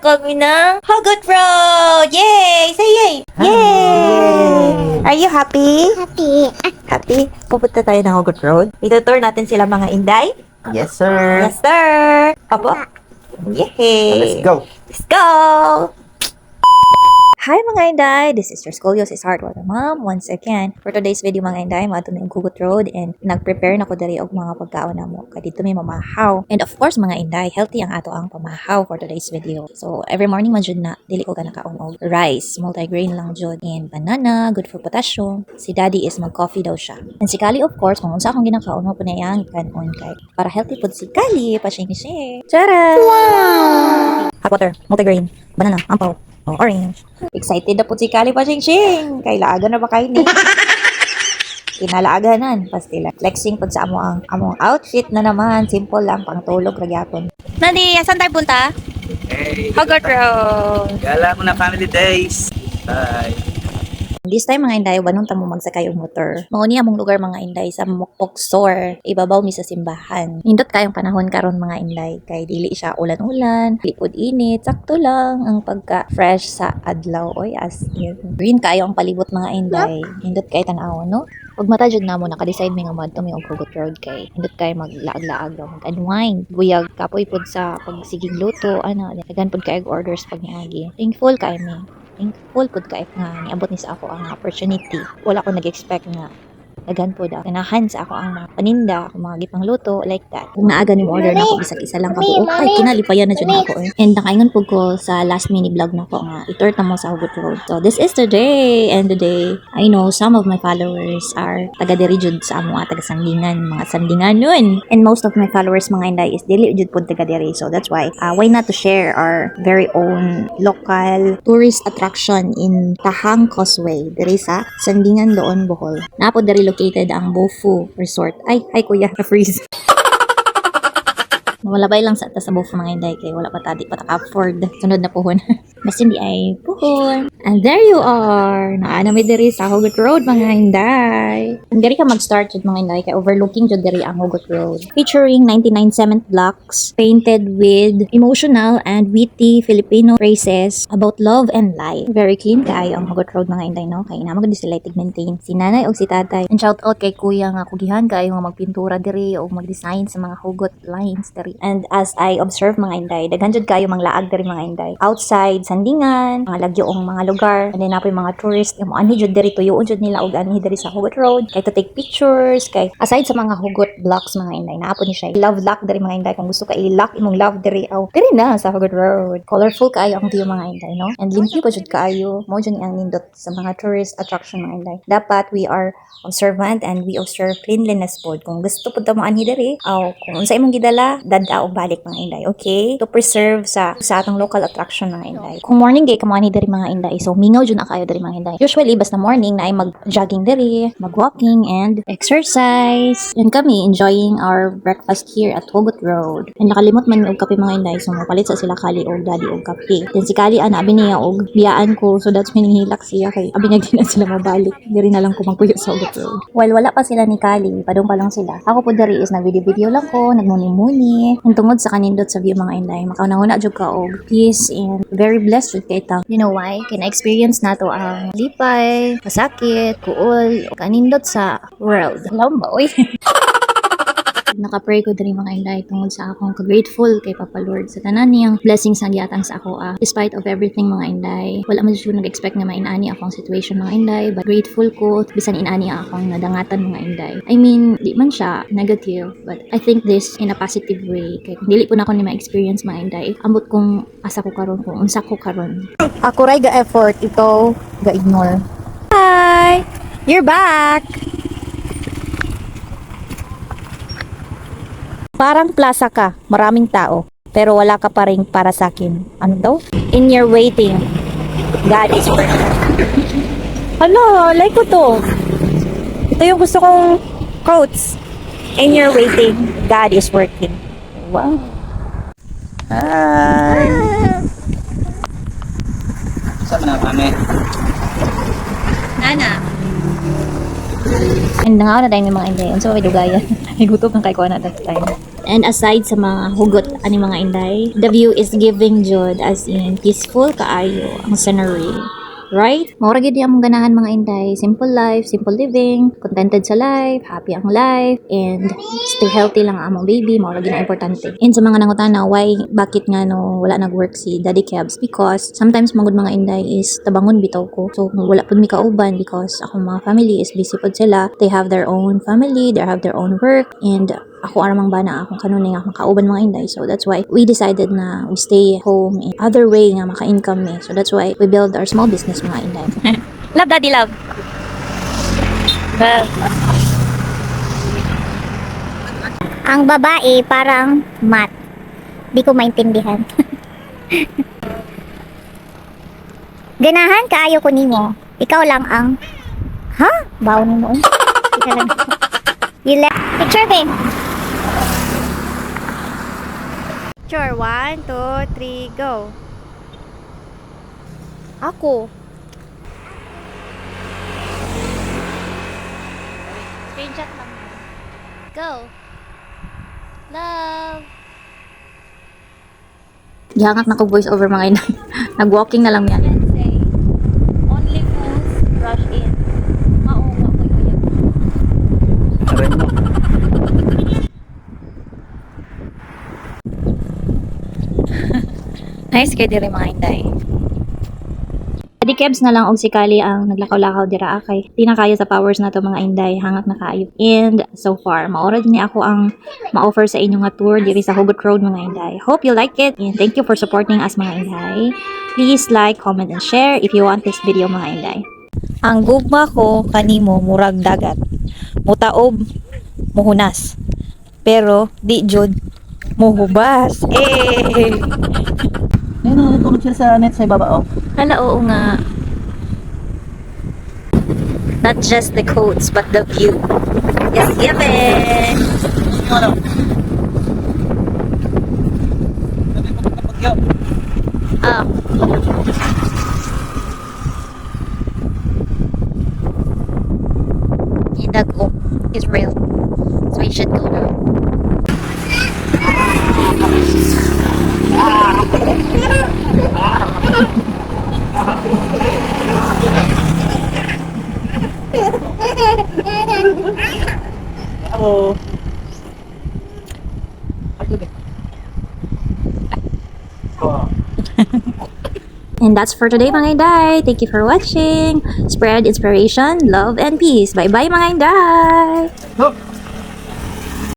kami ng Hugot Road! Yay! Say yay! Yay! Are you happy? Happy. Happy? Pupunta tayo ng Hugot Road. Itutour natin sila mga Inday. Yes, sir. Yes, sir! Opo. Yay! Let's go. Let's go! Hi mga Inday! This is your Scoliosis Heartwater Mom once again. For today's video mga Inday, mato na yung Hugot Road and nag-prepare na ko dari og mga pagkaon na mo. Kadito may mamahaw. And of course mga Inday, healthy ang ato ang pamahaw for today's video. So every morning man jud na, dili ko ganakaon og rice, multigrain lang jud, and banana, good for potassium. Si Daddy is mag-coffee daw siya. And si Kali of course, kung unsa akong ginakaon mo po na yang kanon kay para healthy food si Kali, pa-share. Tara! Wow! Hot water, multigrain, banana, ampaw. Oh, orange. Excited na po si Kali pa, Shing. Kailagan na ba kayo ni? Kinalaaganan. Pastila. Flexing po sa among outfit na naman. Simple lang. Pangtulog. Ragyapon. Nandi, saan tayo punta? Hey. Hugot Road. Gala mo na family days. Bye. This time mga Inday, wanong tamo magsakay og motor. Mao ni among lugar mga Inday sa Mokoksor, ibabaw mi sa simbahan. Nindot kayong panahon karon mga Inday, kay dili siya ulan-ulan, lipod init, sakto lang ang pagka-fresh sa adlaw. Oy, as in. Green kayo ang palibot mga Inday. Nindot kay tan-aw, no? Ug mata jud namo naka-decide mi nga madto mi og Hugot Road kay nindot kay maglaag-laag daw, mag-unwind, buyag kapoy pod sa pagsigig luto, ano, daghan pod kay orders pag niagi. Thankful kay mi. Thankful po kahit nga niabot ni sa ako ang opportunity. Wala ko nag-expect nga daghan po daw. Ganahan sa ako ang mga paninda, ang mga gipang luto, like that. Kung naaga ni order na ako, bisag isa lang kabuok, ay kinalipayan na dyan ako eh. And nakaingon po ko sa last mini vlog na ko nga, itort na mo sa Hugot Road. So this is the day, and today, I know some of my followers are taga-diri jud sa amo taga-sandingan, mga sandingan nun. And most of my followers mga Inday is dili jud po taga-diri. So that's why not to share our very own local tourist attraction in Tahang Causeway, diri sa Sandingan, Loon, Bohol. Napo diri located ang Bofu Resort. Ay kuya, na-freeze. Malabay lang sa Bofu mga Inday kay wala pa tadi pa afford. Sunod na puhon. Mas hindi ay puhon. And there you are. Naana mi diri sa Hugot Road mga Inday. Kung diri ka mag-start jud mga Inday kay overlooking jud diri ang Hugot Road. Featuring 99 cement blocks painted with emotional and witty Filipino phrases about love and life. Very clean kaayo ang Hugot Road mga Inday, no? Kay namo gud sila tig-maintain si nanay o si tatay. And shout out kay kuya nga kugihan kaayo nga magpintura diri o mag-design sa mga hugot lines diri. And as I observe mga Inday, daghan jud kayo manglaag diri mga Inday. Outside Sandingan, mga lagyoong mga lugar, and then napoy mga tourist, yung ani jud diri tuyo jud nila og ani diri sa Hugot Road, kay to take pictures, kay aside sa mga hugot blocks mga Inday, naapo ni siya. Love lock diri mga Inday, kung gusto ka i-lock imong love diri aw diri na sa Hugot Road. Colorful kaayo ang view mga Inday, no? And limpyo pa jud kaayo, mo jud ang nindot sa mga tourist attraction mga Inday. Dapat we are observant and we observe cleanliness pod. Kung gusto pud ta mo anhi diri, aw kung unsa imong gidala, dada og balik mga Inday, okay? To preserve sa atong local attraction mga Inday. Kung morning gay kamo ani diri mga Inday, so mingaw jud na kayo diri mga Inday. Usually basta morning na ay mag-jogging diri, mag-walking and exercise. And kami enjoying our breakfast here at Hugot Road. And nakalimot man mi og kape mga Inday, so mapalit sa sila Kali og Daddy og kape. Then si Kali ana abi niya og biyaan ko, so that's hinihilak siya kay abi niya di na sila mabalik. Diri na lang ko magpuyo sa Hugot Road. While wala pa sila ni Kali, padung pa lang sila. Ako po diri is nag-video lang ko, nagmuni-muni. Ang tungod sa kanindot sa view mga Inday, makaunahuna jud ka og peace and very blessed with kay ta. You know why? Kaya na-experience nato ang lipay, kasakit, kuol, kanindot sa world. Alam ba, oy? Naka-pray ko diri mga Inday tungod sa akong ka-grateful kay Papa Lord sa tanan niyang blessings nga giatang sa ako. Despite of everything mga Inday, wala man siya nag-expect na mainani akong situation mga Inday, but grateful ko bisan inani akong nadangatan mga Inday. I mean, di man siya negative, but I think this in a positive way. Kay kung dili po na ako ni ma-experience mga Inday, ambot kong asa ko karon, kung unsa ko karon. Ako ray ga effort, ito ga ignore. Hi! You're back! Parang plaza ka, maraming tao, pero wala ka pa rin para sa akin. Ano daw? In your waiting, God is working. Ano, like ko to. Ito yung gusto kong quotes. In your waiting, God is working. Wow. Hi. Saan na kami? Nana. And nga na dahil may mga Inday. So, may dugayan. Higutok ng kay ko na that time. And aside sa mga hugot ani mga inday, the view is giving jud, as in peaceful kaayo ang scenery. Right? Maura gid among ganahan mga inday. Simple life, simple living, contented sa life, happy ang life, and stay healthy lang ang among baby. Maura gid na importante. And sa mga nangutana, why, bakit nga no wala nag-work si Daddy Kebs? Because sometimes magud mga inday is tabangon bitaw ko. So wala pud mi kauban because akong mga family is busy pud sila. They have their own family, they have their own work, and ako aramang bana akong kanunay nga makauban mga inday. So that's why we decided na we stay home in other way nga maka-income eh. So that's why we build our small business mga inday. Love daddy, love. Ang babae parang mat. Di ko maintindihan. Ganahan kaayo ko nimo. Ikaw lang ang bawo nimo. Ikaw lang. You left picture babe. Picture 1, 2, 3, go. Ako. Screenshot lang. Go. Love. Gihangat na ko voice over mga inday. Nag-walking na lang yan. Say, only fools rush in. Maunga ko yun. Aray mo. Nice kay diri mga inday. Daddy Kebs na lang og si Kali ang naglakaw-lakaw dira kay di na kayo sa powers na to mga inday, hangak na kayo. And so far maura din ni ako ang ma-offer sa inyo nga tour diri sa Hugot Road mga inday. Hope you like it and thank you for supporting us mga inday. Please like, comment and share if you want this video mga inday. Ang gugma ko kanimo murag dagat. Mutaob, muhunas. Pero di jud muhubas. Ayun, natulog siya sa net sa ibaba, oh. Hala, oo nga. Not just the quotes, but the view is given. Yung ano? Sabi ko kapagyo. Ah. Dago is real. So we should go now. Oo. And that's for today mga inday. Thank you for watching. Spread inspiration, love, and peace. Bye-bye mga inday! Go!